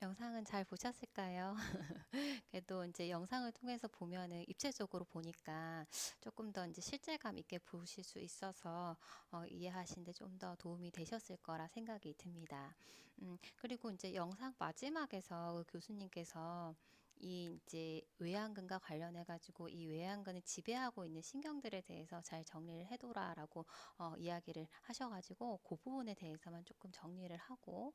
영상은 잘 보셨을까요? 그래도 이제 영상을 통해서 보면은 입체적으로 보니까 조금 더 이제 실제감 있게 보실 수 있어서 이해하시는데 좀 더 도움이 되셨을 거라 생각이 듭니다. 그리고 이제 영상 마지막에서 그 교수님께서 이 이제 외양근과 관련해 가지고 이 외양근을 지배하고 있는 신경들에 대해서 잘 정리를 해둬라라고 이야기를 하셔가지고 그 부분에 대해서만 조금 정리를 하고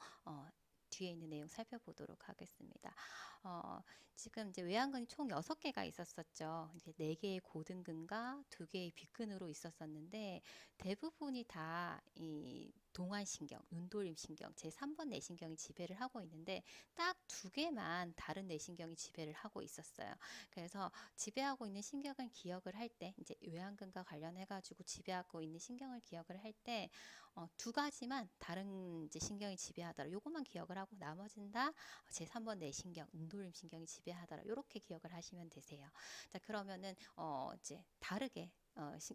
뒤에 있는 내용 살펴보도록 하겠습니다. 어, 지금 이제 외양근이 총 6개가 있었었죠. 이제 4개의 고등근과 2개의 뒷근으로 있었었는데 대부분이 다 이 동안신경, 눈돌림신경, 제3번 내신경이 지배를 하고 있는데 딱 2개만 다른 내신경이 지배를 하고 있었어요. 그래서 지배하고 있는 신경을 기억을 할 때 이제 외양근과 관련해 가지고 지배하고 있는 신경을 기억을 할 때 2가지만 다른 이제 신경이 지배하더라. 요것만 기억을 하고 나머지는 다 제3번 뇌신경, 눈돌림신경이 지배하더라. 요렇게 기억을 하시면 되세요. 자, 그러면은 이제 다르게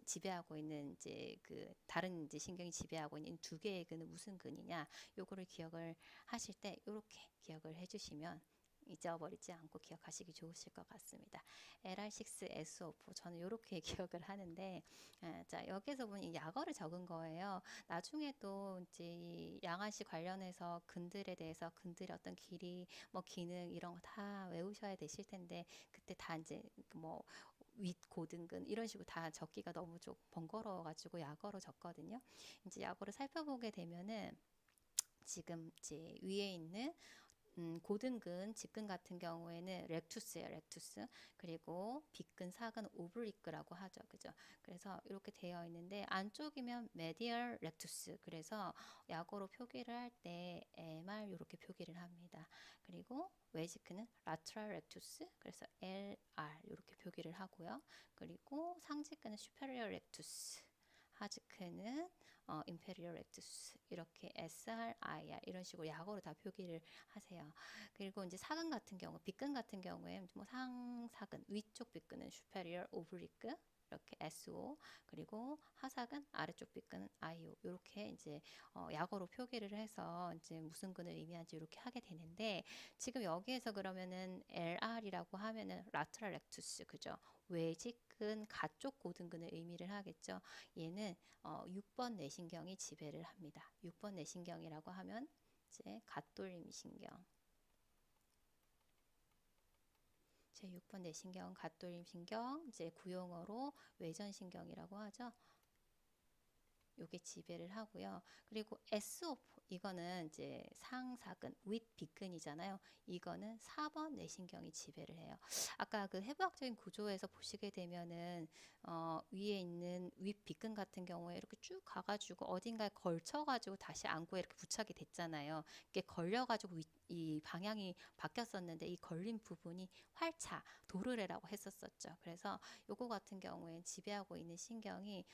지배하고 있는 이제 그 다른 이제 신경이 지배하고 있는 2개의 근은 무슨 근이냐? 요거를 기억을 하실 때 요렇게 기억을 해주시면 잊어버리지 않고 기억하시기 좋으실 것 같습니다. LR6SO4 저는 이렇게 기억을 하는데 자 여기서 보니 약어를 적은 거예요. 나중에 또 이제 이 양아시 관련해서 근들에 대해서 근들의 어떤 길이 뭐 기능 이런 거 다 외우셔야 되실 텐데 그때 다 이제 뭐 윗고등근 이런 식으로 다 적기가 너무 좀 번거로워 가지고 약어로 적거든요. 이제 약어를 살펴보게 되면은 지금 이제 위에 있는 고등근, 직근 같은 경우에는 렉투스예요, 렉투스. 그리고 빗근, 사근, 오블리크라고 하죠, 그죠? 그래서 이렇게 되어 있는데 안쪽이면 메디얼 렉투스. 그래서 약어로 표기를 할 때 MR 이렇게 표기를 합니다. 그리고 외지근은 라트럴 렉투스. 그래서 LR 이렇게 표기를 하고요. 그리고 상지근은 슈페리어 렉투스. 하즈크는 임페리얼 렉투스 이렇게 SRIR 이런 식으로 약어로 다 표기를 하세요. 그리고 이제 사근 같은 경우, 빗근 같은 경우에 뭐 상사근, 위쪽 빗근은 superior oblique 이렇게 SO 그리고 하사근 아래쪽 빗근은 IO 이렇게 이제 약어로 표기를 해서 이제 무슨 근을 의미하는지 이렇게 하게 되는데 지금 여기에서 그러면은 LR이라고 하면은 lateral rectus 그죠? 외직근 가쪽 고등근을 의미를 하겠죠. 얘는 6번 뇌신경이 지배를 합니다. 6번 뇌신경이라고 하면 이제 갓돌림 신경. 제 6번 뇌신경, 갓돌림 신경, 이제 구용어로 외전신경이라고 하죠. 요게 지배를 하고요. 그리고 SO4 이거는 이제 상사근, 윗빗근이잖아요. 이거는 4번 뇌신경이 지배를 해요. 아까 그 해부학적인 구조에서 보시게 되면은 위에 있는 윗빗근 같은 경우에 이렇게 쭉 가가지고 어딘가에 걸쳐가지고 다시 안구에 이렇게 부착이 됐잖아요. 이게 걸려가지고 이 방향이 바뀌었었는데 이 걸린 부분이 활차, 도르래라고 했었었죠. 그래서 요거 같은 경우엔 지배하고 있는 신경이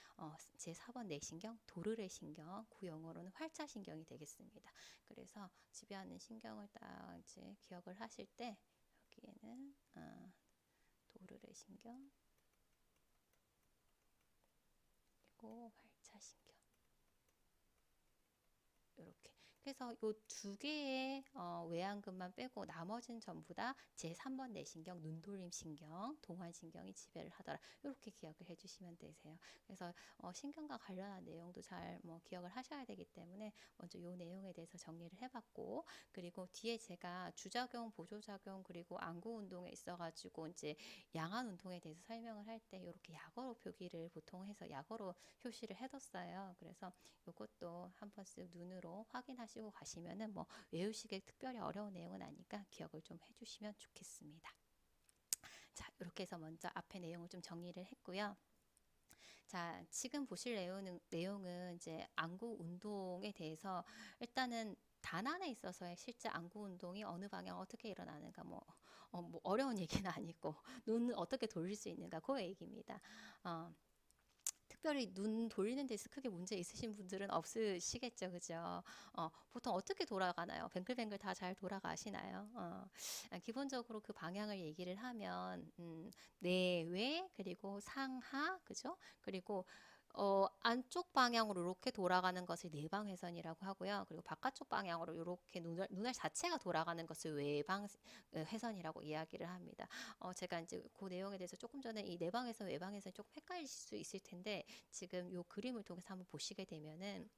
제4번 뇌신경, 도르래 신경, 구영어로는 활차신경이 되겠습니다. 그래서 지배하는 신경을 딱 이제 기억을 하실 때 여기에는 도르래 신경 그리고 활차신경 이렇게. 그래서 이 2개의 외양근만 빼고 나머지는 전부 다 제3번 뇌신경, 눈돌림 신경, 동안 신경이 지배를 하더라. 이렇게 기억을 해주시면 되세요. 그래서 신경과 관련한 내용도 잘 뭐 기억을 하셔야 되기 때문에 먼저 이 내용에 대해서 정리를 해봤고 그리고 뒤에 제가 주작용, 보조작용 그리고 안구 운동에 있어가지고 이제 양안 운동에 대해서 설명을 할 때 이렇게 약어로 표기를 보통 해서 약어로 표시를 해뒀어요. 그래서 이것도 한 번씩 눈으로 확인하시고 가시면은 뭐 외우시기에 특별히 어려운 내용은 아니까 기억을 좀 해주시면 좋겠습니다. 자, 이렇게 해서 먼저 앞에 내용을 좀 정리를 했고요. 자, 지금 보실 내용은 이제 안구 운동에 대해서 일단은 단안에 있어서의 실제 안구 운동이 어느 방향 어떻게 일어나는가 뭐 어려운 얘기는 아니고 눈을 어떻게 돌릴 수 있는가 그 얘기입니다. 어, 특별히 눈 돌리는 데서 크게 문제 있으신 분들은 없으시겠죠, 그죠? 보통 어떻게 돌아가나요? 뱅글뱅글 다 잘 돌아가시나요? 기본적으로 그 방향을 얘기를 하면 내외 그리고 상하, 그죠? 그리고 안쪽 방향으로 이렇게 돌아가는 것을 내방회선이라고 하고요. 그리고 바깥쪽 방향으로 이렇게 눈알 자체가 돌아가는 것을 외방 회선이라고 이야기를 합니다. 제가 이제 그 내용에 대해서 조금 전에 이 내방회선, 외방회선이 조금 헷갈릴 수 있을 텐데 지금 이 그림을 통해서 한번 보시게 되면은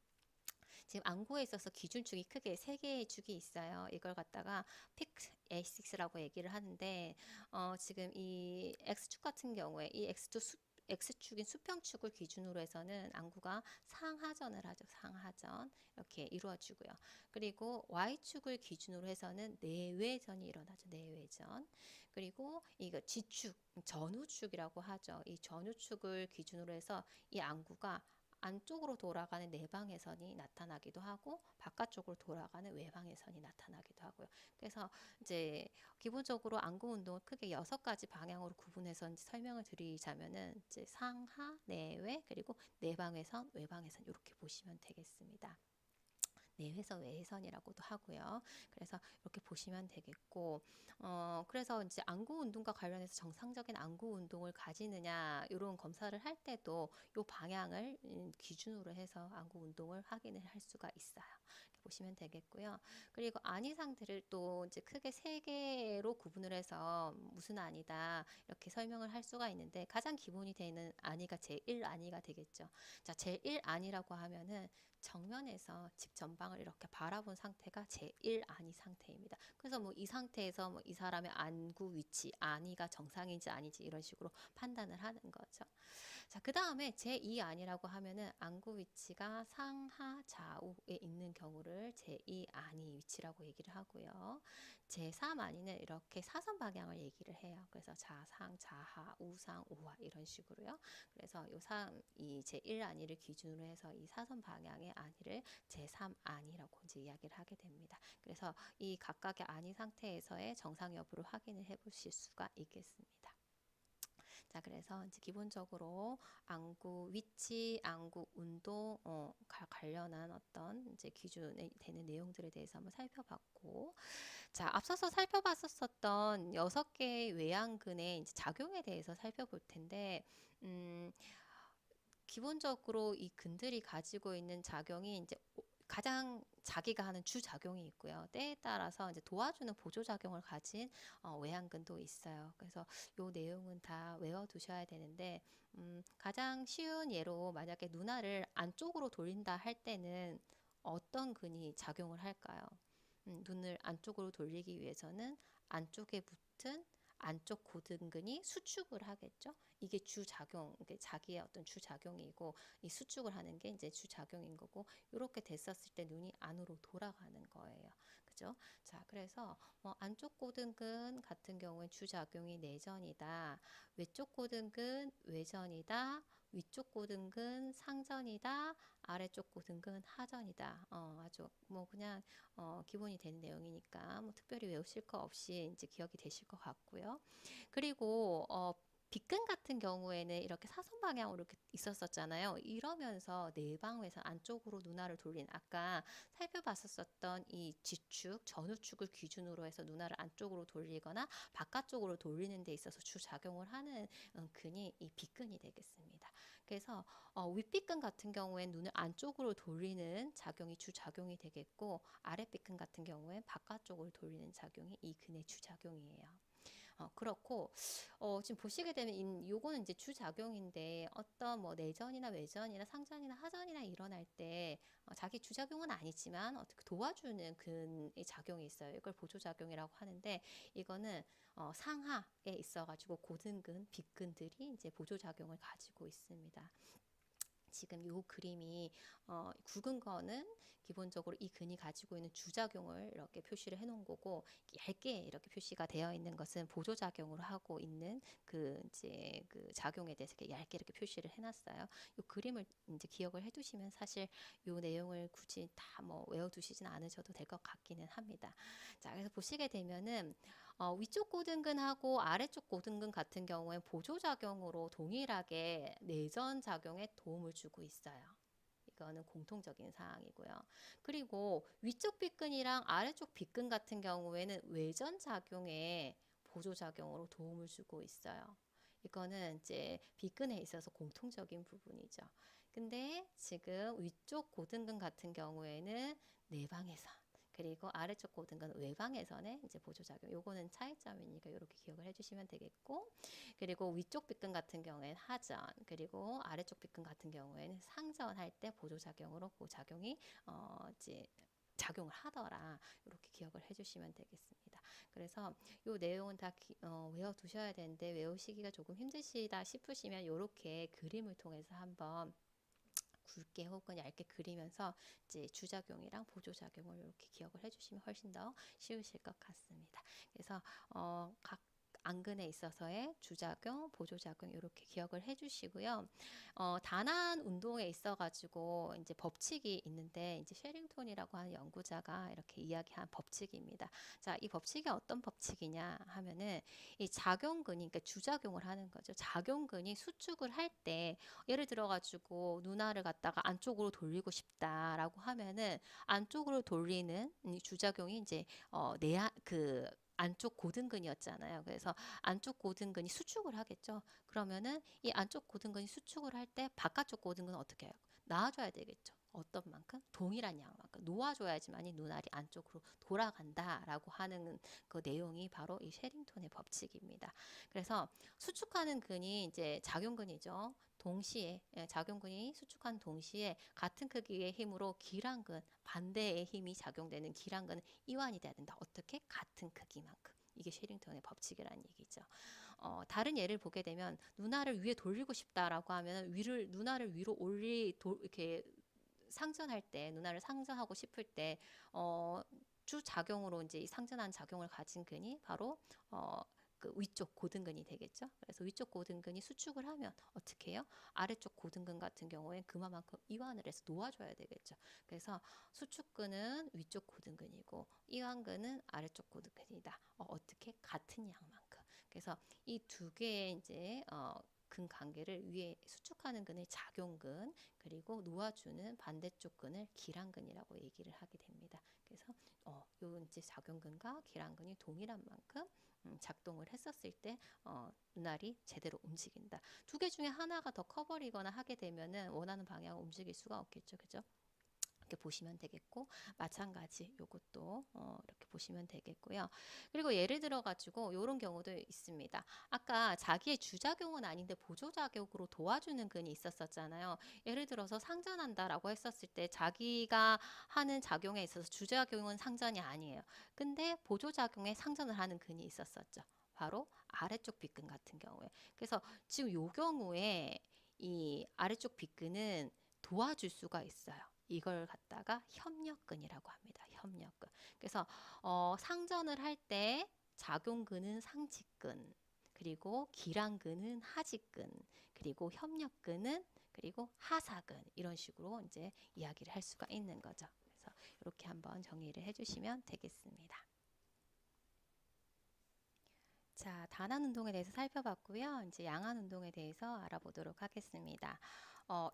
지금 안구에 있어서 기준축이 크게 세 개의 축이 있어요. 이걸 갖다가 픽 A6라고 얘기를 하는데 지금 이 X축 같은 경우에 이 X축인 수평축을 기준으로 해서는 안구가 상하전을 하죠. 상하전 이렇게 이루어지고요. 그리고 Y축을 기준으로 해서는 내외전이 일어나죠. 내외전. 그리고 이거 G축, 전후축이라고 하죠. 이 전후축을 기준으로 해서 이 안구가 안쪽으로 돌아가는 내방외선이 나타나기도 하고 바깥쪽으로 돌아가는 외방외선이 나타나기도 하고요. 그래서 이제 기본적으로 안구 운동을 크게 6가지 방향으로 구분해서 이제 설명을 드리자면은 이제 상하, 내외, 그리고 내방외선, 외방외선 이렇게 보시면 되겠습니다. 내회선, 외회선이라고도 하고요. 그래서 이렇게 보시면 되겠고, 그래서 이제 안구 운동과 관련해서 정상적인 안구 운동을 가지느냐 이런 검사를 할 때도 이 방향을 기준으로 해서 안구 운동을 확인을 할 수가 있어요. 이렇게 보시면 되겠고요. 그리고 안이 상태를 또 이제 크게 세 개로 구분을 해서 무슨 안이다 이렇게 설명을 할 수가 있는데 가장 기본이 되는 안이가 제1 안이가 되겠죠. 자, 제1 안이라고 하면은 정면에서 집 전방을 이렇게 바라본 상태가 제1 안이 상태입니다. 그래서 뭐 이 상태에서 뭐 이 사람의 안구 위치, 안이가 정상인지 아니지 이런 식으로 판단을 하는 거죠. 자, 그 다음에 제2 안이라고 하면은 안구 위치가 상하 좌우에 있는 경우를 제2 안이 위치라고 얘기를 하고요. 제3 안이는 이렇게 사선 방향을 얘기를 해요. 그래서 좌상, 좌하, 우상, 우하 이런 식으로요. 그래서 이 제1 안이를 기준으로 해서 이 사선 방향의 안이를 제3 안이라고 이제 이야기를 하게 됩니다. 그래서 이 각각의 안이 상태에서의 정상 여부를 확인을 해 보실 수가 있겠습니다. 자, 그래서 이제 기본적으로 안구 위치, 안구 운동, 관련한 어떤 이제 기준에 되는 내용들에 대해서 한번 살펴봤고, 자, 앞서서 살펴봤었던 6개의 외양근의 이제 작용에 대해서 살펴볼 텐데, 음, 기본적으로 이 근들이 가지고 있는 작용이 이제 가장 자기가 하는 주작용이 있고요. 때에 따라서 이제 도와주는 보조작용을 가진 외양근도 있어요. 그래서 요 내용은 다 외워두셔야 되는데 가장 쉬운 예로 만약에 눈알을 안쪽으로 돌린다 할 때는 어떤 근이 작용을 할까요? 눈을 안쪽으로 돌리기 위해서는 안쪽에 붙은 안쪽 고등근이 수축을 하겠죠. 이게 주작용, 이게 자기의 어떤 주작용이고 이 수축을 하는 게 이제 주작용인 거고 이렇게 됐었을 때 눈이 안으로 돌아가는 거예요. 그죠? 자, 그래서 안쪽 고등근 같은 경우에 주작용이 내전이다. 외쪽 고등근 외전이다. 위쪽 고등근 상전이다. 아래쪽 고등근 하전이다. 아주 뭐 그냥 기본이 되는 내용이니까 뭐 특별히 외우실 거 없이 이제 기억이 되실 것 같고요. 그리고 빗근 같은 경우에는 이렇게 사선 방향으로 이렇게 있었었잖아요. 이러면서 내방외선 안쪽으로 눈알을 돌린 아까 살펴봤었던 이 지축, 전후축을 기준으로 해서 눈알을 안쪽으로 돌리거나 바깥쪽으로 돌리는 데 있어서 주작용을 하는 근이 이 빗근이 되겠습니다. 그래서 윗빗근 같은 경우엔 눈을 안쪽으로 돌리는 작용이 주작용이 되겠고 아랫빗근 같은 경우엔 바깥쪽으로 돌리는 작용이 이 근의 주작용이에요. 그렇고 지금 보시게 되면 요거는 이제 주작용인데 어떤 뭐 내전이나 외전이나 상전이나 하전이나 일어날 때 자기 주작용은 아니지만 어떻게 도와주는 근의 작용이 있어요. 이걸 보조작용이라고 하는데 이거는 상하에 있어가지고 고등근, 빗근들이 이제 보조작용을 가지고 있습니다. 지금 요 그림이 굵은 거는 기본적으로 이 근이 가지고 있는 주작용을 이렇게 표시를 해 놓은 거고 얇게 이렇게 표시가 되어 있는 것은 보조작용으로 하고 있는 그 이제 그 작용에 대해서 이렇게 얇게 이렇게 표시를 해 놨어요. 요 그림을 이제 기억을 해 두시면 사실 요 내용을 굳이 다 뭐 외워 두시진 않으셔도 될 것 같기는 합니다. 자, 그래서 보시게 되면은 위쪽 고등근하고 아래쪽 고등근 같은 경우에 보조작용으로 동일하게 내전 작용에 도움을 주고 있어요. 이거는 공통적인 사항이고요. 그리고 위쪽 빗근이랑 아래쪽 빗근 같은 경우에는 외전 작용에 보조작용으로 도움을 주고 있어요. 이거는 이제 빗근에 있어서 공통적인 부분이죠. 근데 지금 위쪽 고등근 같은 경우에는 내방에선, 그리고 아래쪽 고등근 외방에선의 이제 보조작용. 요거는 차이점이니까 이렇게 기억을 해주시면 되겠고, 그리고 위쪽 빗근 같은 경우에는 하전, 그리고 아래쪽 빗근 같은 경우에는 상전할 때 보조작용으로 그 작용이 이제 작용을 하더라. 이렇게 기억을 해주시면 되겠습니다. 그래서 이 내용은 다 외워두셔야 되는데 외우시기가 조금 힘드시다 싶으시면 이렇게 그림을 통해서 한번 굵게 혹은 얇게 그리면서 이제 주작용이랑 보조작용을 이렇게 기억을 해주시면 훨씬 더 쉬우실 것 같습니다. 그래서 각 안근에 있어서의 주작용, 보조작용 이렇게 기억을 해주시고요. 단한 운동에 있어가지고 이제 법칙이 있는데 이제 쉐링톤이라고 하는 연구자가 이렇게 이야기한 법칙입니다. 자, 이 법칙이 어떤 법칙이냐 하면은 이 작용근이, 그러니까 주작용을 하는 거죠. 작용근이 수축을 할 때 예를 들어가지고 누나를 갖다가 안쪽으로 돌리고 싶다라고 하면은 안쪽으로 돌리는 이 주작용이 이제 그 안쪽 고등근이었잖아요. 그래서 안쪽 고등근이 수축을 하겠죠. 그러면은 이 안쪽 고등근이 수축을 할 때 바깥쪽 고등근은 어떻게 해요? 나와줘야 되겠죠. 어떤 만큼? 동일한 양만큼 놓아줘야지만이 눈알이 안쪽으로 돌아간다라고 하는 그 내용이 바로 이 쉐링톤의 법칙입니다. 그래서 수축하는 근이 이제 작용근이죠. 동시에 작용근이 수축한 동시에 같은 크기의 힘으로 기란근 반대의 힘이 작용되는 기란근은 이완이 돼야 된다. 어떻게? 같은 크기만큼. 이게 쉐링턴의 법칙이라는 얘기죠. 다른 예를 보게 되면 누나를 위에 돌리고 싶다라고 하면 누나를 위로 이렇게 상전할 때 누나를 상전하고 싶을 때 주작용으로 이제 상전한 작용을 가진 근이 바로 그 위쪽 고등근이 되겠죠. 그래서 위쪽 고등근이 수축을 하면 어떻게 해요? 아래쪽 고등근 같은 경우에 그만큼 이완을 해서 놓아줘야 되겠죠. 그래서 수축근은 위쪽 고등근이고 이완근은 아래쪽 고등근이다. 어떻게? 같은 양만큼. 그래서 이 두 개의 이제 근 관계를 위에 수축하는 근을 작용근, 그리고 놓아주는 반대쪽 근을 기란근이라고 얘기를 하게 됩니다. 그래서 요 이제 작용근과 기란근이 동일한 만큼 작동을 했었을 때 눈알이 제대로 움직인다. 두 개 중에 하나가 더 커버리거나 하게 되면은 원하는 방향으로 움직일 수가 없겠죠, 그죠? 이렇게 보시면 되겠고, 마찬가지 요것도 이렇게 보시면 되겠고요. 그리고 예를 들어 가지고 이런 경우도 있습니다. 아까 자기의 주작용은 아닌데 보조작용으로 도와주는 근이 있었었잖아요. 예를 들어서 상전한다라고 했었을 때 자기가 하는 작용에 있어서 주작용은 상전이 아니에요. 근데 보조작용에 상전을 하는 근이 있었었죠. 바로 아래쪽 빗근 같은 경우에. 그래서 지금 요 경우에 이 아래쪽 빗근은 도와줄 수가 있어요. 이걸 갖다가 협력근이라고 합니다. 협력근. 그래서 상전을 할 때 작용근은 상직근, 그리고 기란근은 하직근, 그리고 협력근은 그리고 하사근, 이런 식으로 이제 이야기를 할 수가 있는 거죠. 그래서 이렇게 한번 정리를 해주시면 되겠습니다. 자, 단한 운동에 대해서 살펴봤고요. 이제 양한 운동에 대해서 알아보도록 하겠습니다.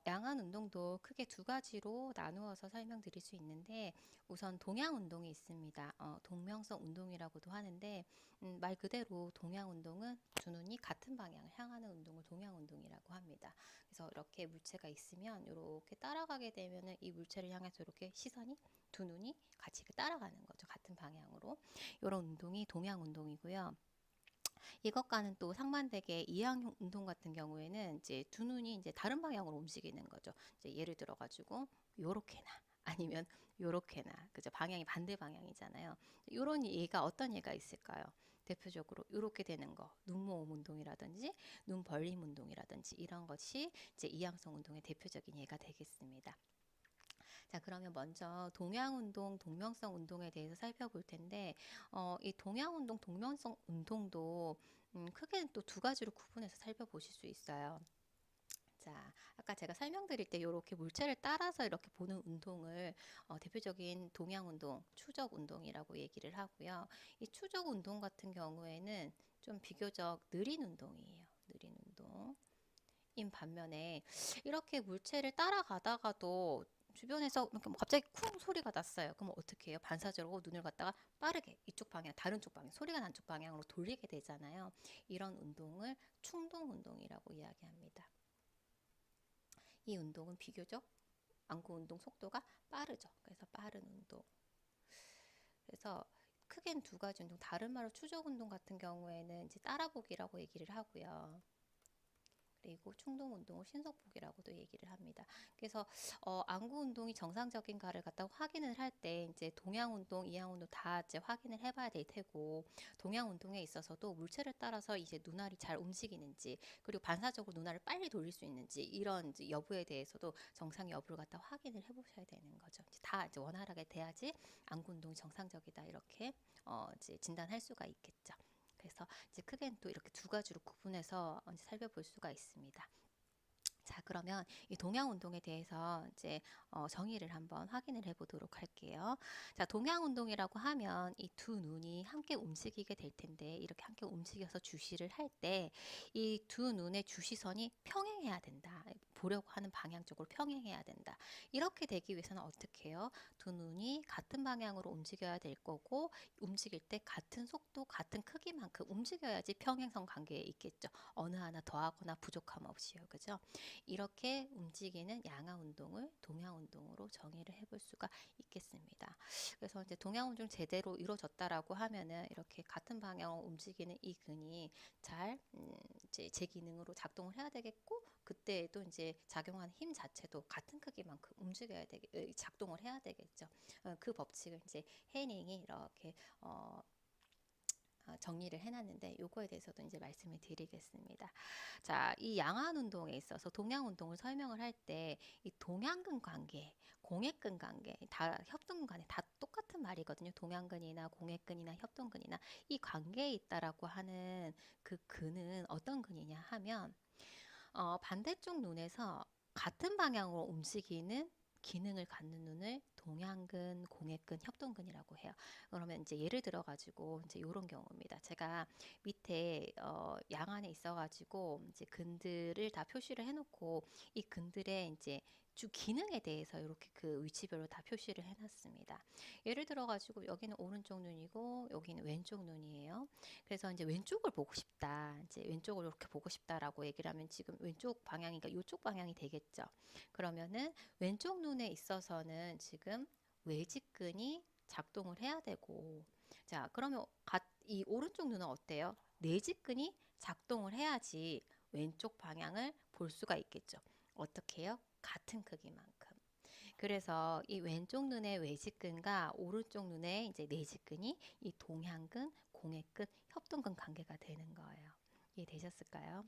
양한 운동도 크게 두 가지로 나누어서 설명드릴 수 있는데, 우선 동양 운동이 있습니다. 동명성 운동이라고도 하는데, 말 그대로 동양 운동은 두 눈이 같은 방향을 향하는 운동을 동양 운동이라고 합니다. 그래서 이렇게 물체가 있으면 이렇게 따라가게 되면은 이 물체를 향해서 이렇게 시선이 두 눈이 같이 따라가는 거죠. 같은 방향으로. 이런 운동이 동양 운동이고요. 이것과는 또 상반되게 이항 운동 같은 경우에는 이제 두 눈이 이제 다른 방향으로 움직이는 거죠. 이제 예를 들어 가지고 요렇게나 아니면 요렇게나, 그죠? 방향이 반대 방향이잖아요. 요런 예가 어떤 예가 있을까요? 대표적으로 이렇게 되는 거, 눈모음 운동이라든지 눈 벌림 운동이라든지 이런 것이 이제 이항성 운동의 대표적인 예가 되겠습니다. 자, 그러면 먼저 동양운동, 동명성 운동에 대해서 살펴볼 텐데, 이 동양운동, 동명성 운동도 크게는 또 두 가지로 구분해서 살펴보실 수 있어요. 자, 아까 제가 설명드릴 때 이렇게 물체를 따라서 이렇게 보는 운동을 대표적인 동양운동, 추적운동이라고 얘기를 하고요. 이 추적운동 같은 경우에는 좀 비교적 느린 운동이에요. 느린 운동. 인 반면에 이렇게 물체를 따라가다가도 주변에서 이렇게 뭐 갑자기 쿵 소리가 났어요. 그럼 어떻게 해요? 반사적으로 눈을 갖다가 빠르게 이쪽 방향, 다른 쪽 방향, 소리가 난 쪽 방향으로 돌리게 되잖아요. 이런 운동을 충동 운동이라고 이야기합니다. 이 운동은 비교적 안구 운동 속도가 빠르죠. 그래서 빠른 운동. 그래서 크게는 두 가지 운동, 다른 말로 추적 운동 같은 경우에는 이제 따라보기라고 얘기를 하고요. 그리고 충동 운동을 신속보기라고도 얘기를 합니다. 그래서 안구 운동이 정상적인가를 갖다 확인을 할 때 이제 동양 운동, 이양 운동 다 이제 확인을 해봐야 될 테고, 동양 운동에 있어서도 물체를 따라서 이제 눈알이 잘 움직이는지, 그리고 반사적으로 눈알을 빨리 돌릴 수 있는지 이런 이제 여부에 대해서도 정상 여부를 갖다 확인을 해보셔야 되는 거죠. 이제 다 이제 원활하게 돼야지 안구 운동이 정상적이다 이렇게 이제 진단할 수가 있겠죠. 그래서 이제 크게는 또 이렇게 두 가지로 구분해서 이제 살펴볼 수가 있습니다. 자, 그러면 이 동양 운동에 대해서 이제 정의를 한번 확인을 해보도록 할게요. 자, 동양 운동이라고 하면 이 두 눈이 함께 움직이게 될 텐데, 이렇게 함께 움직여서 주시를 할 때 이 두 눈의 주시선이 평행해야 된다. 보려고 하는 방향 쪽으로 평행해야 된다. 이렇게 되기 위해서는 어떻게 해요? 두 눈이 같은 방향으로 움직여야 될 거고, 움직일 때 같은 속도, 같은 크기만큼 움직여야지 평행선 관계에 있겠죠. 어느 하나 더하거나 부족함 없이요. 그죠? 이렇게 움직이는 양화 운동을 동양 운동으로 정의를 해볼 수가 있겠습니다. 그래서 이제 동양 운동 제대로 이루어졌다라고 하면은 이렇게 같은 방향으로 움직이는 이 근이 잘 이제 제 기능으로 작동을 해야 되겠고, 그때에도 이제 작용하는 힘 자체도 같은 크기만큼 움직여야 되게 작동을 해야 되겠죠. 그 법칙을 이제 헤닝이 이렇게 정리를 해놨는데, 요거에 대해서도 이제 말씀을 드리겠습니다. 자, 이 양안 운동에 있어서 동양 운동을 설명을 할 때 이 동양근 관계, 공액근 관계, 다 협동근 관계 다 똑같은 말이거든요. 동양근이나 공액근이나 협동근이나 이 관계에 있다라고 하는 그 근은 어떤 근이냐 하면 반대쪽 눈에서 같은 방향으로 움직이는 기능을 갖는 눈을 동양근, 공액근, 협동근이라고 해요. 그러면 이제 예를 들어 가지고 이제 이런 경우입니다. 제가 밑에 양안에 있어가지고 이제 근들을 다 표시를 해놓고 이 근들의 이제 주 기능에 대해서 이렇게 그 위치별로 다 표시를 해놨습니다. 예를 들어 가지고 여기는 오른쪽 눈이고 여기는 왼쪽 눈이에요. 그래서 이제 왼쪽을 보고 싶다. 이제 왼쪽을 이렇게 보고 싶다라고 얘기를 하면 지금 왼쪽 방향이니까 이쪽 방향이 되겠죠. 그러면은 왼쪽 눈에 있어서는 지금 외직근이 작동을 해야 되고, 자, 그러면 이 오른쪽 눈은 어때요? 내직근이 작동을 해야지 왼쪽 방향을 볼 수가 있겠죠. 어떻게 해요? 같은 크기만큼. 그래서 이 왼쪽 눈의 외직근과 오른쪽 눈의 이제 내직근이 이 동양근, 공액근, 협동근 관계가 되는 거예요. 이해되셨을까요?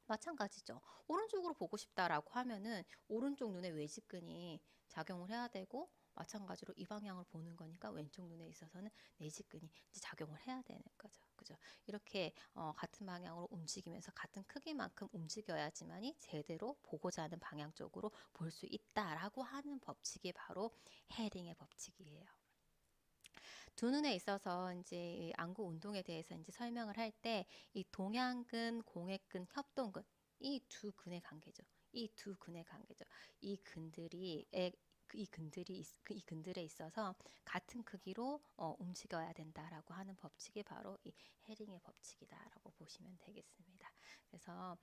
마찬가지죠. 오른쪽으로 보고 싶다라고 하면은 오른쪽 눈의 외직근이 작용을 해야 되고, 마찬가지로 이 방향을 보는 거니까 왼쪽 눈에 있어서는 내직근이 이제 작용을 해야 되는 거죠. 그죠? 이렇게 같은 방향으로 움직이면서 같은 크기만큼 움직여야지만이 제대로 보고자 하는 방향 쪽으로 볼 수 있다라고 하는 법칙이 바로 헤링의 법칙이에요. 두 눈에 있어서 이제 이 안구 운동에 대해서 이제 설명을 할 때 이 동양근, 공액근, 협동근 이 두 근의 관계죠. 이 두 근의 관계죠. 이 근들이 이 근들에 있어서 같은 크기로 움직여야 된다라고 하는 법칙이 바로 이 헤링의 법칙이다라고 보시면 되겠습니다. 그래서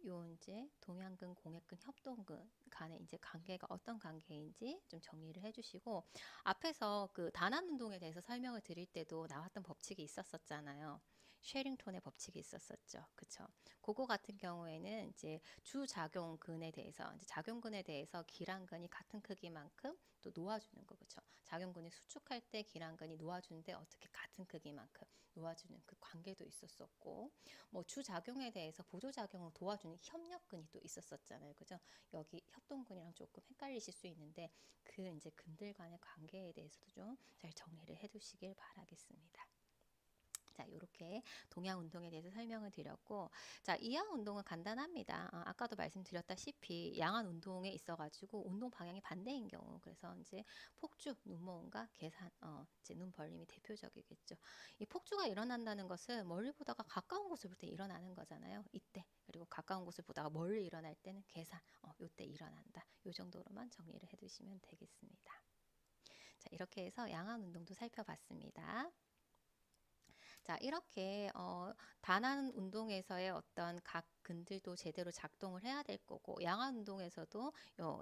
요 이제 동양근, 공액근, 협동근 간의 이제 관계가 어떤 관계인지 좀 정리를 해주시고, 앞에서 그 단안 운동에 대해서 설명을 드릴 때도 나왔던 법칙이 있었었잖아요. 쉐링톤의 법칙이 있었었죠. 그쵸? 그거 같은 경우에는 이제 주작용근에 대해서, 이제 작용근에 대해서 기란근이 같은 크기만큼 또 놓아주는 거, 그쵸? 작용근이 수축할 때 기란근이 놓아주는데 어떻게 같은 크기만큼 놓아주는 그 관계도 있었었고, 뭐 주작용에 대해서 보조작용을 도와주는 협력근이 또 있었었잖아요. 그죠? 여기 협동근이랑 조금 헷갈리실 수 있는데, 그 이제 근들 간의 관계에 대해서도 좀 잘 정리를 해 두시길 바라겠습니다. 자, 이렇게 동양 운동에 대해서 설명을 드렸고, 자, 이양 운동은 간단합니다. 아까도 말씀드렸다시피 양안 운동에 있어가지고 운동 방향이 반대인 경우, 그래서 이제 폭주, 눈모음과 계산, 이제 눈 벌림이 대표적이겠죠. 이 폭주가 일어난다는 것은 멀리 보다가 가까운 곳을 볼 때 일어나는 거잖아요. 이때. 그리고 가까운 곳을 보다가 멀리 일어날 때는 계산, 요때 일어난다. 요 정도로만 정리를 해두시면 되겠습니다. 자, 이렇게 해서 양안 운동도 살펴봤습니다. 자, 이렇게 단안 운동에서의 어떤 각 근들도 제대로 작동을 해야 될 거고, 양안 운동에서도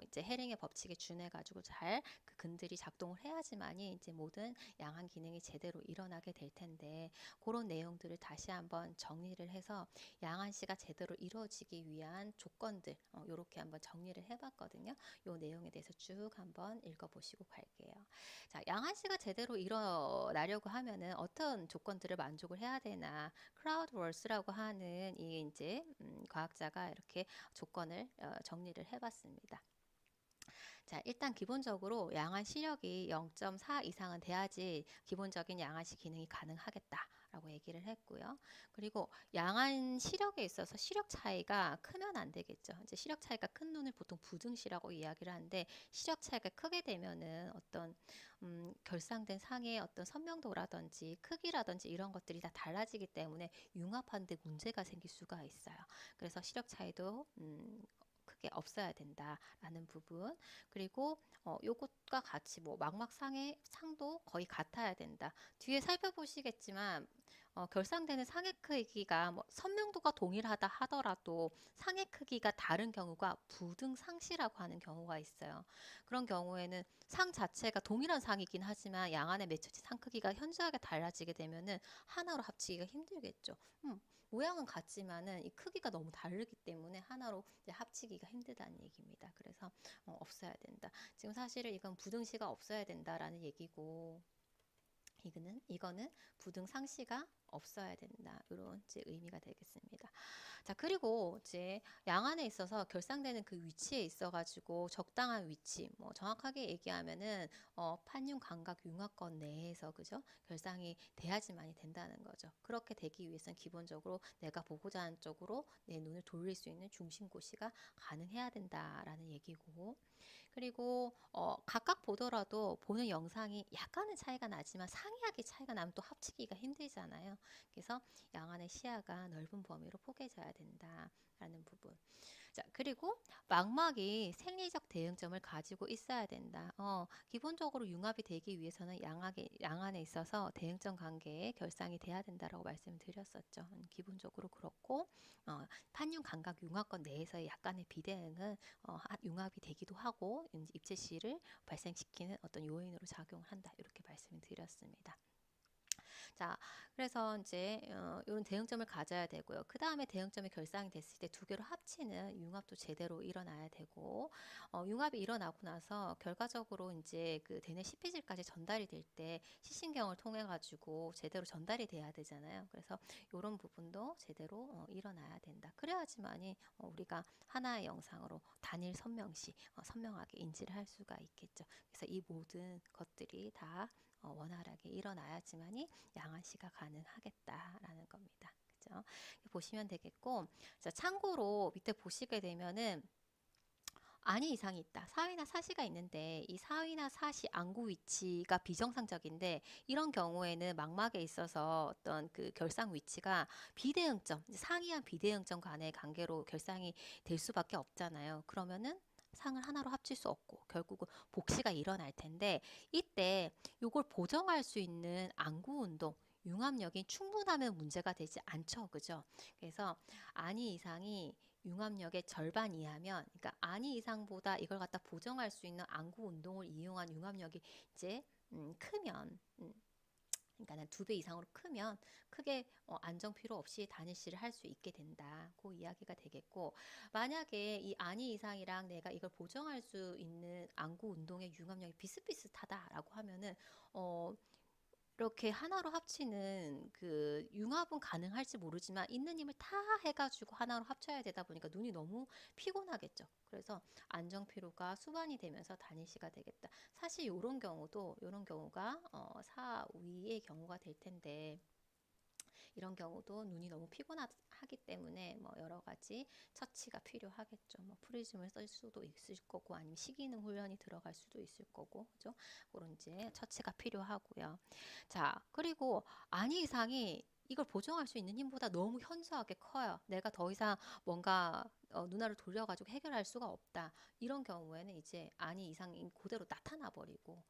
이제 헤링의 법칙에 준해 가지고 잘 그 근들이 작동을 해야지만이 이제 모든 양안 기능이 제대로 일어나게 될 텐데, 그런 내용들을 다시 한번 정리를 해서 양안시가 제대로 이루어지기 위한 조건들, 요렇게 한번 정리를 해봤거든요. 요 내용에 대해서 쭉 한번 읽어보시고 갈게요. 자, 양안시가 제대로 일어나려고 하면은 어떤 조건들을 만족을 해야 되나? 크라우드월스라고 하는 이 이제 과학자가 이렇게 조건을 정리를 해봤습니다. 자, 일단 기본적으로 양안 시력이 0.4 이상은 돼야지 기본적인 양안시 기능이 가능하겠다라고 얘기를 했고요. 그리고 양안 시력에 있어서 시력 차이가 크면 안 되겠죠. 이제 시력 차이가 큰 눈을 보통 부등시라고 이야기를 하는데, 시력 차이가 크게 되면은 어떤 결상된 상의 어떤 선명도라든지 크기라든지 이런 것들이 다 달라지기 때문에 융합하는데 문제가 생길 수가 있어요. 그래서 시력 차이도 크게 없어야 된다라는 부분. 그리고 요것과 같이 뭐 망막상의 상도 거의 같아야 된다. 뒤에 살펴보시겠지만 결상되는 상의 크기가 뭐 선명도가 동일하다 하더라도 상의 크기가 다른 경우가 부등상시라고 하는 경우가 있어요. 그런 경우에는 상 자체가 동일한 상이긴 하지만 양안에 맺혀진 상 크기가 현저하게 달라지게 되면은 하나로 합치기가 힘들겠죠. 모양은 같지만은 이 크기가 너무 다르기 때문에 하나로 이제 합치기가 힘들다는 얘기입니다. 그래서 없어야 된다. 지금 사실은 이건 부등시가 없어야 된다라는 얘기고, 이거는 부등 상시가 없어야 된다. 이런 이제 의미가 되겠습니다. 자, 그리고 이제 양안에 있어서 결상되는 그 위치에 있어가지고 적당한 위치, 뭐 정확하게 얘기하면은 판융 감각 융합권 내에서 그죠? 결상이 돼야지만이 된다는 거죠. 그렇게 되기 위해서는 기본적으로 내가 보고자 하는 쪽으로 내 눈을 돌릴 수 있는 중심고시가 가능해야 된다라는 얘기고, 그리고 각각 보더라도 보는 영상이 약간은 차이가 나지만 상이하게 차이가 나면 또 합치기가 힘들잖아요. 그래서 양안의 시야가 넓은 범위로 포개져야 된다라는 부분. 자, 그리고 망막이 생리적 대응점을 가지고 있어야 된다. 기본적으로 융합이 되기 위해서는 양안에 있어서 대응점 관계에 결상이 돼야 된다라고 말씀을 드렸었죠. 기본적으로 그렇고, 판융 감각 융합권 내에서의 약간의 비대응은 융합이 되기도 하고 입체시를 발생시키는 어떤 요인으로 작용을 한다. 이렇게 말씀을 드렸습니다. 자, 그래서 이제 이런 대응점을 가져야 되고요. 그 다음에 대응점이 결상이 됐을 때 두 개로 합치는 융합도 제대로 일어나야 되고, 융합이 일어나고 나서 결과적으로 이제 그 대뇌 CP질까지 전달이 될 때 시신경을 통해 가지고 제대로 전달이 돼야 되잖아요. 그래서 이런 부분도 제대로 일어나야 된다. 그래야지만이 우리가 하나의 영상으로 단일 선명시 선명하게 인지를 할 수가 있겠죠. 그래서 이 모든 것들이 다 원활하게 일어나야지만이 양안시가 가능하겠다라는 겁니다. 그죠? 보시면 되겠고, 자, 참고로 밑에 보시게 되면은 안이 이상이 있다. 사위나 사시가 있는데 이 사위나 사시 안구 위치가 비정상적인데, 이런 경우에는 망막에 있어서 어떤 그 결상 위치가 비대응점, 상이한 비대응점 간의 관계로 결상이 될 수밖에 없잖아요. 그러면은 상을 하나로 합칠 수 없고 결국은 복시가 일어날 텐데, 이때 요걸 보정할 수 있는 안구 운동 융합력이 충분하면 문제가 되지 않죠. 그죠? 그래서 안이 이상이 융합력의 절반 이하면, 그러니까 안이 이상보다 이걸 갖다 보정할 수 있는 안구 운동을 이용한 융합력이 이제 크면, 그러니까 2배 이상으로 크면 크게 안정 필요 없이 단일시를 할 수 있게 된다. 그 이야기가 되겠고, 만약에 이 안이 이상이랑 내가 이걸 보정할 수 있는 안구 운동의 융합력이 비슷비슷하다라고 하면은 이렇게 하나로 합치는 그 융합은 가능할지 모르지만 있는 힘을 다 해가지고 하나로 합쳐야 되다 보니까 눈이 너무 피곤하겠죠. 그래서 안정 피로가 수반이 되면서 단일시가 되겠다. 사실 이런 경우가 사위의 경우가 될 텐데, 이런 경우도 눈이 너무 피곤하기 때문에 뭐 여러 가지 처치가 필요하겠죠. 뭐 프리즘을 쓸 수도 있을 거고, 아니면 식이능 훈련이 들어갈 수도 있을 거고, 그죠? 그런 이제 처치가 필요하고요. 자, 그리고 안이 이상이 이걸 보정할 수 있는 힘보다 너무 현저하게 커요. 내가 더 이상 뭔가 눈알을 돌려가지고 해결할 수가 없다. 이런 경우에는 이제 안이 이상이 그대로 나타나 버리고,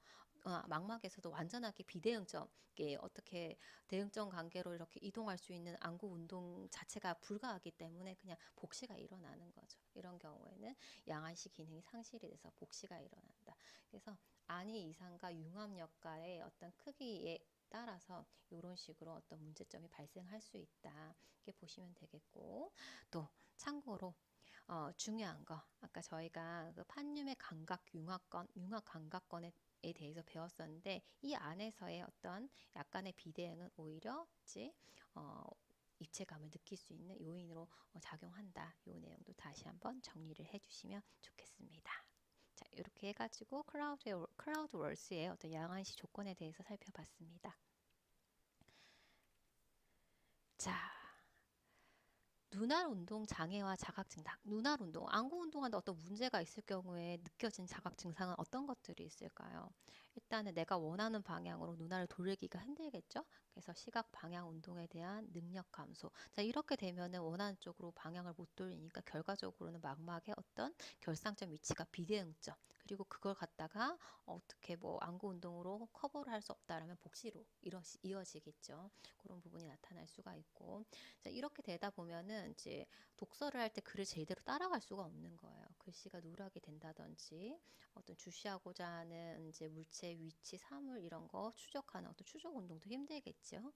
망막에서도 완전하게 비대응점, 이게 어떻게 대응점 관계로 이렇게 이동할 수 있는 안구 운동 자체가 불가하기 때문에 그냥 복시가 일어나는 거죠. 이런 경우에는 양안시 기능이 상실이 돼서 복시가 일어난다. 그래서 안이 이상과 융합 역할의 어떤 크기에 따라서 이런 식으로 어떤 문제점이 발생할 수 있다. 이렇게 보시면 되겠고, 또 참고로 중요한 거 아까 저희가 그 판륨의 감각 융합권, 융합 감각권에 대해서 배웠었는데 이 안에서의 어떤 약간의 비대응은 오히려 이제 어, 입체감을 느낄 수 있는 요인으로 작용한다. 이 내용도 다시 한번 정리를 해주시면 좋겠습니다. 자, 이렇게 해가지고 클라우드 월스의 어떤 양안시 조건에 대해서 살펴봤습니다. 자, 눈알 운동 장애와 자각 증상. 눈알 운동, 안구 운동하는데 어떤 문제가 있을 경우에 느껴진 자각 증상은 어떤 것들이 있을까요? 일단은 내가 원하는 방향으로 눈알을 돌리기가 힘들겠죠? 그래서 시각 방향 운동에 대한 능력 감소. 자, 이렇게 되면은 원하는 쪽으로 방향을 못 돌리니까 결과적으로는 망막의 어떤 결상점 위치가 비대응점. 그리고 그걸 갖다가 어떻게 뭐 안구 운동으로 커버를 할 수 없다라면 복시로 이어지겠죠. 그런 부분이 나타날 수가 있고. 자, 이렇게 되다 보면은 이제 독서를 할 때 글을 제대로 따라갈 수가 없는 거예요. 글씨가 누락이 된다든지 어떤 주시하고자 하는 이제 물체, 위치, 사물 이런 거 추적하는 어떤 추적 운동도 힘들겠죠.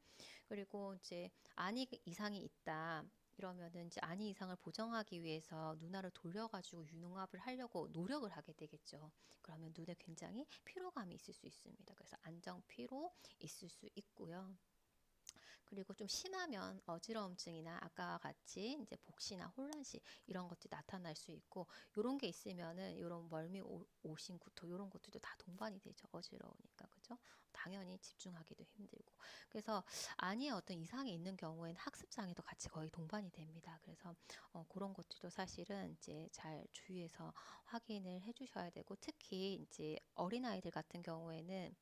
그리고 이제 안이 이상이 있다. 이러면은 이제 안이 이상을 보정하기 위해서 눈알을 돌려가지고 융합을 하려고 노력을 하게 되겠죠. 그러면 눈에 굉장히 피로감이 있을 수 있습니다. 그래서 안정 피로 있을 수 있고요. 그리고 좀 심하면 어지러움증이나 아까와 같이 이제 복시나 혼란시 이런 것들이 나타날 수 있고 요런 게 있으면은 요런 멀미, 오심, 구토 요런 것들도 다 동반이 되죠. 어지러우니까. 그죠? 당연히 집중하기도 힘들고. 그래서 안에 어떤 이상이 있는 경우에는 학습 장애도 같이 거의 동반이 됩니다. 그래서 그런 것들도 사실은 이제 잘 주의해서 확인을 해 주셔야 되고 특히 이제 어린아이들 같은 경우에는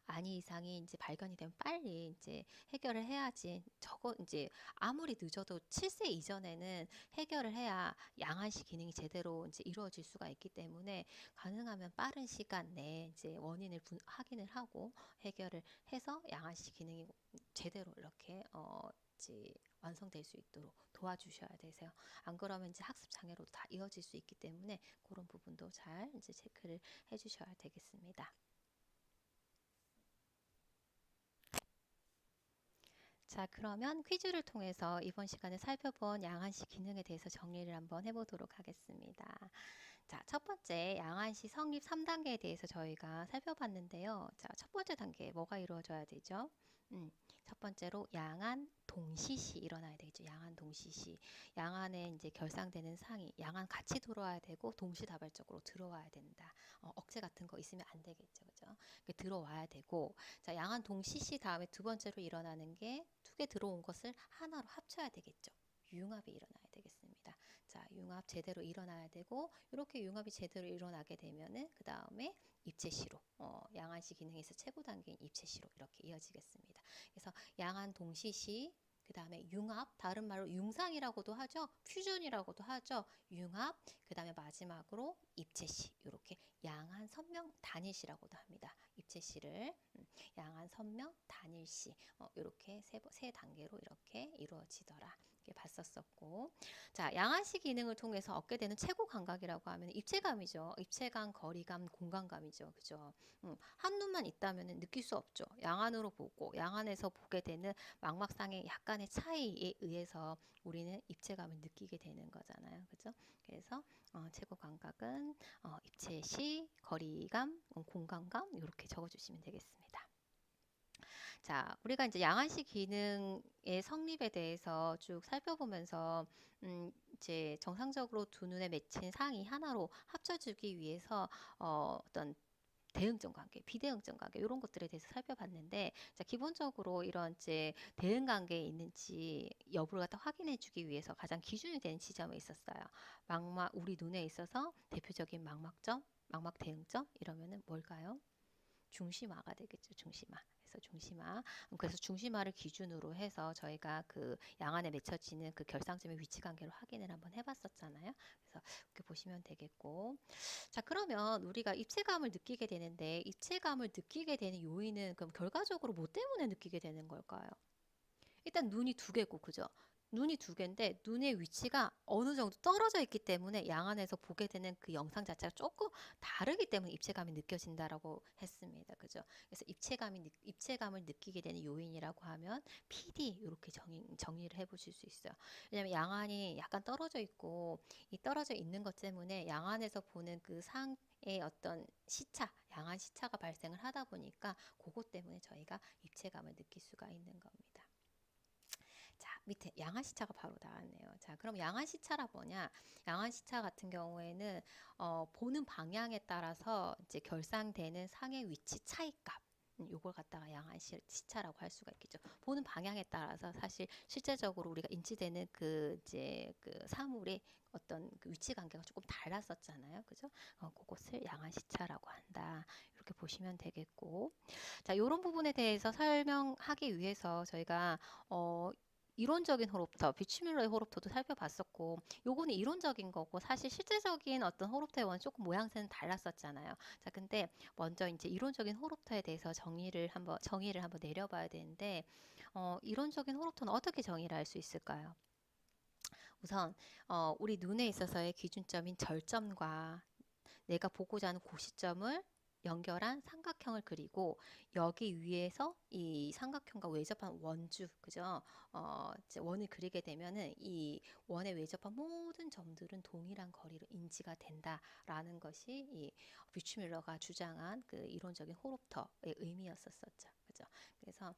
안이 이상이 이제 발견이 되면 빨리 이제 해결을 해야지. 저거 이제 아무리 늦어도 7세 이전에는 해결을 해야 양안시 기능이 제대로 이제 이루어질 수가 있기 때문에 가능하면 빠른 시간 내에 이제 원인을 확인을 하고 해결을 해서 양안시 기능이 제대로 이렇게 이제 완성될 수 있도록 도와주셔야 되세요. 안 그러면 이제 학습 장애로도 다 이어질 수 있기 때문에 그런 부분도 잘 이제 체크를 해주셔야 되겠습니다. 자, 그러면 퀴즈를 통해서 이번 시간에 살펴본 양안시 기능에 대해서 정리를 한번 해보도록 하겠습니다. 자, 첫 번째 양안시 성립 3단계에 대해서 저희가 살펴봤는데요. 자, 첫 번째 단계 뭐가 이루어져야 되죠? 첫 번째로 양안 동시시 일어나야 되겠죠. 양안 동시시. 양안에 이제 결상되는 상이 양안 같이 들어와야 되고 동시다발적으로 들어와야 된다. 억제 같은 거 있으면 안 되겠죠. 그죠? 들어와야 되고 자, 양안 동시시 다음에 두 번째로 일어나는 게 두 개 들어온 것을 하나로 합쳐야 되겠죠. 융합이 일어나야 되겠습니다. 자, 융합 제대로 일어나야 되고 이렇게 융합이 제대로 일어나게 되면은 그 다음에 입체시로 양안시 기능에서 최고 단계인 입체시로 이렇게 이어지겠습니다. 그래서 양안 동시시 그 다음에 융합, 다른 말로 융상이라고도 하죠. 퓨전이라고도 하죠. 융합, 그 다음에 마지막으로 입체시 이렇게 양안 선명 단일시라고도 합니다. 입체시를 양안 선명 단일시 이렇게 세 단계로 이렇게 이루어지더라. 이렇게 봤었었고 자, 양안시 기능을 통해서 얻게 되는 최고 감각이라고 하면 입체감이죠. 입체감, 거리감, 공간감이죠. 그죠? 한눈만 있다면 느낄 수 없죠. 양안으로 보고 양안에서 보게 되는 망막상의 약간의 차이에 의해서 우리는 입체감을 느끼게 되는 거잖아요. 그죠? 그래서 최고 감각은 입체시, 거리감, 공간감 이렇게 적어주시면 되겠습니다. 자, 우리가 이제 양안시 기능의 성립에 대해서 쭉 살펴보면서 이제 정상적으로 두 눈에 맺힌 상이 하나로 합쳐주기 위해서 어떤 대응점 관계, 비대응점 관계 이런 것들에 대해서 살펴봤는데 자, 기본적으로 이런 이제 대응 관계에 있는지 여부를 갖다 확인해 주기 위해서 가장 기준이 되는 지점에 있었어요. 우리 눈에 있어서 대표적인 망막점, 망막 대응점 이러면은 뭘까요? 중심화가 되겠죠. 중심화. 그래서 중심화. 그래서 중심화를 기준으로 해서 저희가 그 양안에 맺혀지는 그 결상점의 위치 관계를 확인을 한번 해봤었잖아요. 그래서 이렇게 보시면 되겠고. 자, 그러면 우리가 입체감을 느끼게 되는데 입체감을 느끼게 되는 요인은 그럼 결과적으로 뭐 때문에 느끼게 되는 걸까요? 일단 눈이 두 개고, 그죠? 눈이 두 개인데 눈의 위치가 어느 정도 떨어져 있기 때문에 양안에서 보게 되는 그 영상 자체가 조금 다르기 때문에 입체감이 느껴진다라고 했습니다. 그죠? 그래서 입체감을 느끼게 되는 요인이라고 하면 PD 이렇게 정의를 해보실 수 있어요. 왜냐하면 양안이 약간 떨어져 있고 이 떨어져 있는 것 때문에 양안에서 보는 그 상의 어떤 시차, 양안 시차가 발생을 하다 보니까 그것 때문에 저희가 입체감을 느낄 수가 있는 겁니다. 자, 밑에 양안시차가 바로 나왔네요. 자, 그럼 양안시차라 뭐냐? 양안시차 같은 경우에는 보는 방향에 따라서 이제 결상되는 상의 위치 차이값. 요걸 갖다가 양안시차라고 할 수가 있겠죠. 보는 방향에 따라서 사실 실제적으로 우리가 인지되는 그 이제 그 사물의 어떤 그 위치 관계가 조금 달랐었잖아요. 그죠? 그것을 양안시차라고 한다. 이렇게 보시면 되겠고. 자, 이런 부분에 대해서 설명하기 위해서 저희가 이론적인 호롭터, 비츠뮬러의 호롭터도 살펴봤었고, 요거는 이론적인 거고, 사실 실제적인 어떤 호롭터의 원 조금 모양새는 달랐었잖아요. 자, 근데 먼저 이제 이론적인 호롭터에 대해서 정의를 한번 내려봐야 되는데, 이론적인 호롭터는 어떻게 정의를 할 수 있을까요? 우선, 우리 눈에 있어서의 기준점인 절점과 내가 보고자 하는 고시점을 연결한 삼각형을 그리고 여기 위에서 이 삼각형과 외접한 원주, 그죠? 이제 원을 그리게 되면은 이 원에 외접한 모든 점들은 동일한 거리로 인지가 된다라는 것이 이 뷰츠뮬러가 주장한 그 이론적인 호롭터의 의미였었죠. 그죠? 그래서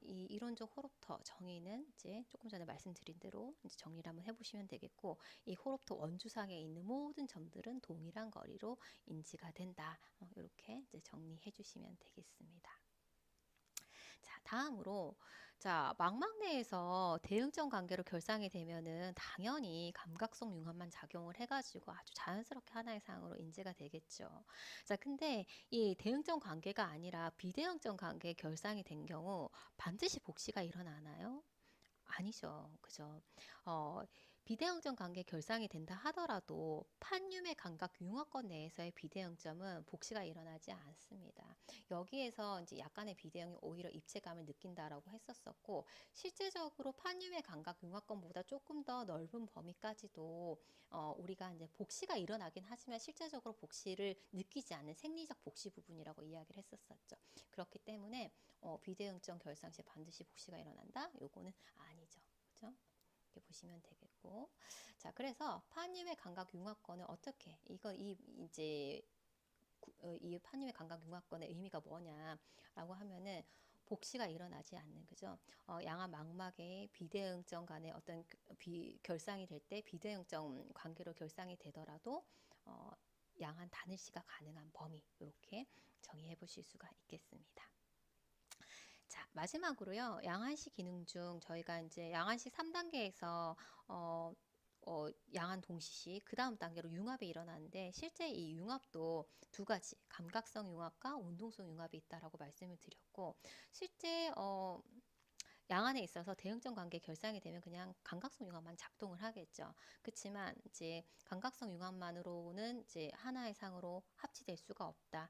이 이론적 호롭터 정의는 이제 조금 전에 말씀드린 대로 이제 정리를 한번 해보시면 되겠고, 이 호롭터 원주상에 있는 모든 점들은 동일한 거리로 인지가 된다. 이렇게 이제 정리해 주시면 되겠습니다. 자, 다음으로 자, 망막 내에서 대응점 관계로 결상이 되면은 당연히 감각성 융합만 작용을 해가지고 아주 자연스럽게 하나의 상으로 인지가 되겠죠. 자, 근데 이 대응점 관계가 아니라 비대응점 관계 결상이 된 경우 반드시 복시가 일어나나요? 아니죠. 그죠? 어, 비대응점 관계 결상이 된다 하더라도 판유의 감각 융합권 내에서의 비대응점은 복시가 일어나지 않습니다. 여기에서 이제 약간의 비대응이 오히려 입체감을 느낀다라고 했었었고, 실제적으로 판유의 감각 융합권보다 조금 더 넓은 범위까지도 우리가 이제 복시가 일어나긴 하지만 실제적으로 복시를 느끼지 않는 생리적 복시 부분이라고 이야기를 했었었죠. 그렇기 때문에 비대응점 결상 시 반드시 복시가 일어난다? 요거는 아니죠. 그죠? 이렇게 보시면 되겠고. 자, 그래서 파님의 감각 융합권을 어떻게, 이제, 이 파님의 감각 융합권의 의미가 뭐냐라고 하면은 복시가 일어나지 않는, 그죠? 양한 망막의 비대응점 간의 어떤 결상이 될 때 비대응점 관계로 결상이 되더라도, 양한 단일시가 가능한 범위, 이렇게 정의해 보실 수가 있겠습니다. 자, 마지막으로요. 양한시 기능 중 저희가 이제 양한시 3단계에서 양한 동시시 그 다음 단계로 융합이 일어나는데 실제 이 융합도 두 가지 감각성 융합과 운동성 융합이 있다라고 말씀을 드렸고 실제 양안에 있어서 대응점 관계 결상이 되면 그냥 감각성 융합만 작동을 하겠죠. 그렇지만 이제 감각성 융합만으로는 이제 하나의 상으로 합치될 수가 없다.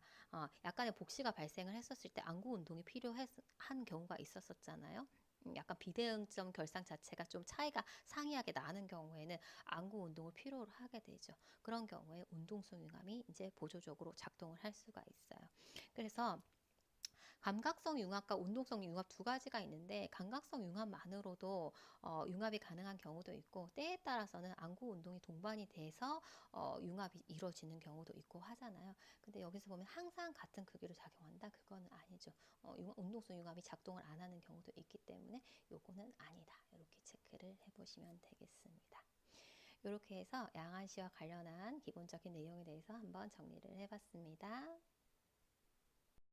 약간의 복시가 발생을 했었을 때 안구 운동이 필요한 경우가 있었었잖아요. 약간 비대응점 결상 자체가 좀 차이가 상이하게 나는 경우에는 안구 운동을 필요로 하게 되죠. 그런 경우에 운동성 융합이 이제 보조적으로 작동을 할 수가 있어요. 그래서 감각성 융합과 운동성 융합 두 가지가 있는데 감각성 융합만으로도 융합이 가능한 경우도 있고 때에 따라서는 안구 운동이 동반이 돼서 융합이 이루어지는 경우도 있고 하잖아요. 근데 여기서 보면 항상 같은 크기로 작용한다? 그거는 아니죠. 운동성 융합이 작동을 안 하는 경우도 있기 때문에 요거는 아니다. 이렇게 체크를 해보시면 되겠습니다. 이렇게 해서 양안시와 관련한 기본적인 내용에 대해서 한번 정리를 해봤습니다.